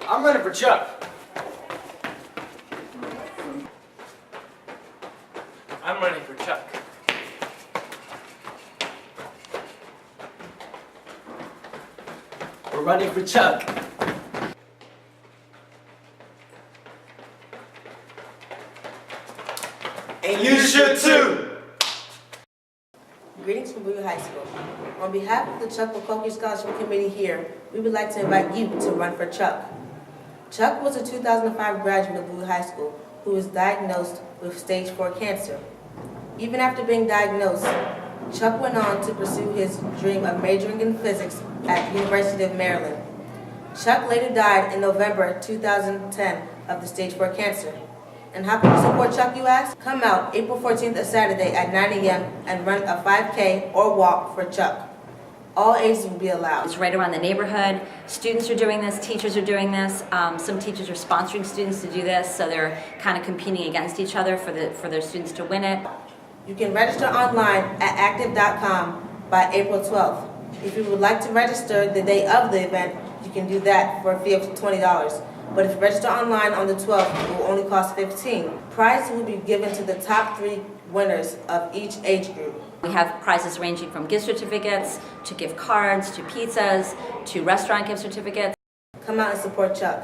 I'm running for Chuck. I'm running for Chuck. We're running for Chuck. And you should too. Greetings from Bowie High School. On behalf of the Chuck McCokie Scholarship Committee here, we would like to invite you to run for Chuck. Chuck was a 2005 graduate of Bowie High School who was diagnosed with stage 4 cancer. Even after being diagnosed, Chuck went on to pursue his dream of majoring in physics at the University of Maryland. Chuck later died in November 2010 of the stage 4 cancer. And how can you support Chuck, you ask? Come out April 14th, a Saturday at 9 a.m. and run a 5K or walk for Chuck. All ages will be allowed. It's right around the neighborhood. Students are doing this, teachers are doing this. Some teachers are sponsoring students to do this, so they're kind of competing against each other for their students to win it. You can register online at active.com by April 12th. If you would like to register the day of the event, you can do that for a fee of $20. But if you register online on the 12th, it will only cost $15. Prizes will be given to the top 3 winners of each age group. We have prizes ranging from gift certificates, to gift cards, to pizzas, to restaurant gift certificates. Come out and support Chuck.